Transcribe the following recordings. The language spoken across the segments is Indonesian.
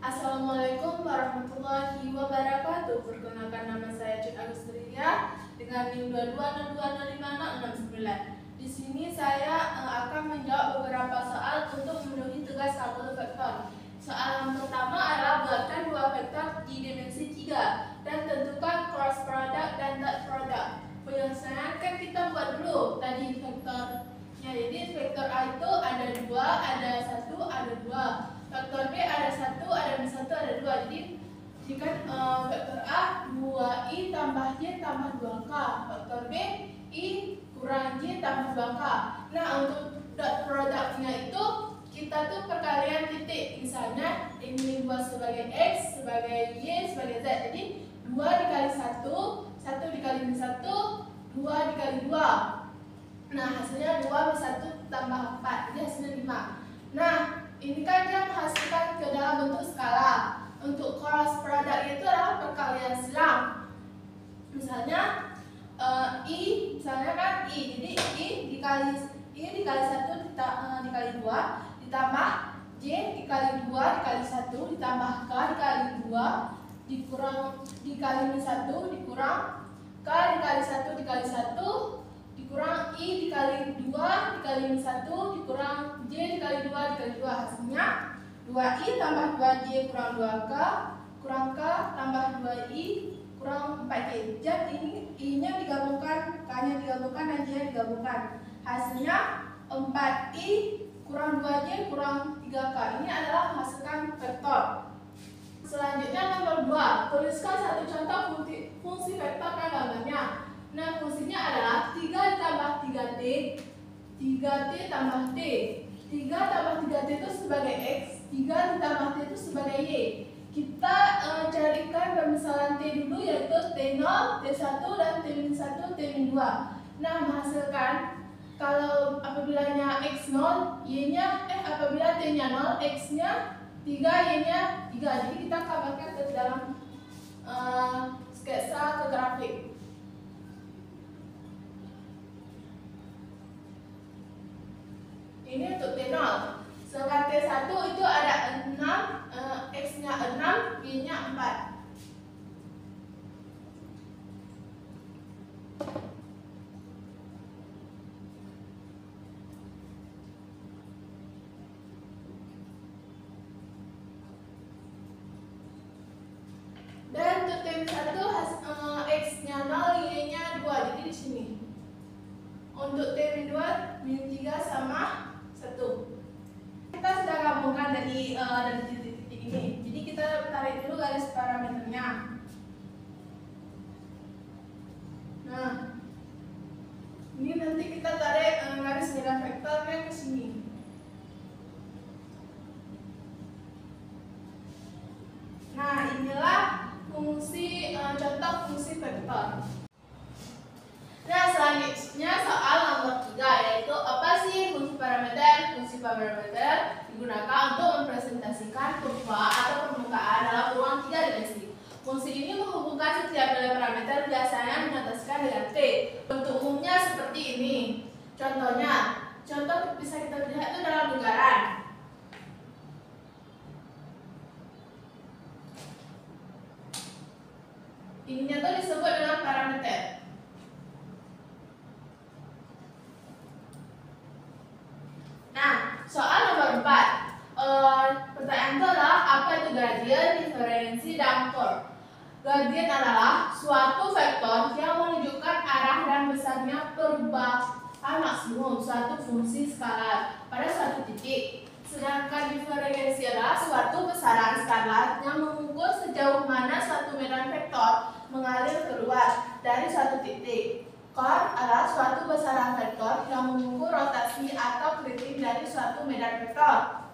Assalamualaikum warahmatullahi wabarakatuh. Perkenalkan, nama saya Cik Agustria dengan NIM 22620569. Di sini saya akan menjawab beberapa soal untuk memenuhi tugas tabel vektor. Soal yang pertama adalah buatkan dua vektor di dimensi 3 dan tentukan cross product dan dot product. Penyelesaian kan kita buat dulu tadi vektornya. Jadi vektor A itu ada 2, ada 1, ada 2. Vektor B ada 1, ada 1, ada 2. Jadi jika vektor A 2i tambah y tambah 2k. Vektor B i kurang y tambah 2k. Nah, untuk dot produknya itu kita tuh perkalian titik. Misalnya ini 2 sebagai x, sebagai y, sebagai z. Jadi 2 dikali 1, 1 dikali 1, 2 dikali 2. Nah, hasilnya 2 plus 1 tambah 4. Jadi hasilnya 5. Nah, ini kan dia menghasilkan ke dalam bentuk skala. Untuk cross product itu adalah perkalian silang. Misalnya i, misalnya kan i, jadi i dikali 1 dikali 2 ditambah j dikali 2 dikali 1 ditambah k dikali 2 dikali 1 dikurang k dikali 1 dikali 1 dikurang i dikali 2 dikali 1 dikurang j dikali 2 dikali 2. Hasilnya 2i tambah 2j kurang 2k kurang k tambah 2i kurang 4j. Jadi ini i-nya digabungkan, k-nya digabungkan, dan j-nya digabungkan. Hasilnya 4i kurang 2j kurang 3k. Ini adalah menghasilkan vektor. Selanjutnya nomor 2. Tuliskan satu contoh fungsi vektor pada gambarnya. Nah, fungsinya adalah 3 ditambah 3t, 3t tambah t. 3 tambah 3t itu sebagai x, 3 ditambah t itu sebagai y. Kita carikan permisalan t dulu, yaitu t0, t1, dan t-1, t-2. Nah, menghasilkan kalau apabila x0, y-nya apabila t-nya 0, x-nya 3, y-nya 3. Jadi kita kabarkan ke dalam sketsa ke grafik. Ini untuk T0. Sedangkan T1 itu ada 6, X-nya 6, Y-nya 4. Dan untuk T1 X-nya 0, Y-nya 2. Jadi di sini. Untuk T2, min 3 sama 1. Kita sudah gabungkan dari titik-titik ini. Jadi kita tarik dulu garis parameternya. Nah, ini nanti kita tarik garis medan vektornya ke sini. Nah, inilah fungsi contoh fungsi vektor. Nah, selanjutnya soal nomor 3, yaitu apa sih fungsi parameter? Fungsi parameter digunakan untuk mempresentasikan kurva atau permukaan dalam ruang 3 dimensi. Fungsi ini menghubungkan setiap nilai parameter, biasanya dinotaskan dengan t. Bentuk umumnya seperti ini. Contohnya, contoh bisa kita lihat itu dalam lingkaran. Ininya tuh disebut dengan parameter. Soal nomor 4. Pertanyaan itu adalah apa itu gradien, diferensi, dan curve. Gradien adalah suatu vektor yang menunjukkan arah dan besarnya perubahan maksimum suatu fungsi skalar pada suatu titik. Sedangkan diferensi adalah suatu besaran skalar yang mengukur sejauh mana suatu medan vektor mengalir keluar dari suatu titik. Curve adalah suatu besaran vektor yang mengukur rotasi atau keriting dari suatu medan vektor.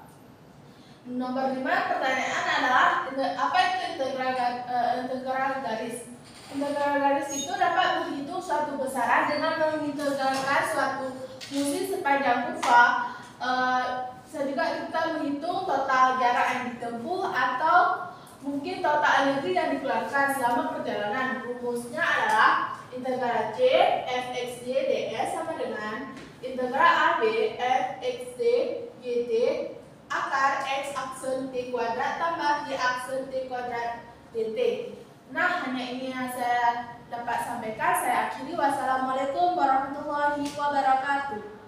Nomor 5, pertanyaan adalah apa itu integral garis? Integral garis itu dapat menghitung suatu besaran dengan mengintegralkan suatu fungsi sepanjang kurva. Bisa juga kita menghitung total jarak yang ditempuh atau mungkin total energi yang dikeluarkan selama perjalanan. Rumusnya adalah integral C fxj ds sama dengan integral AB fxj gt akar x aksen t kuadrat ditambah di aksen T kuadrat dt. Nah, hanya ini yang saya dapat sampaikan. Saya akhiri. Wassalamualaikum warahmatullahi wabarakatuh.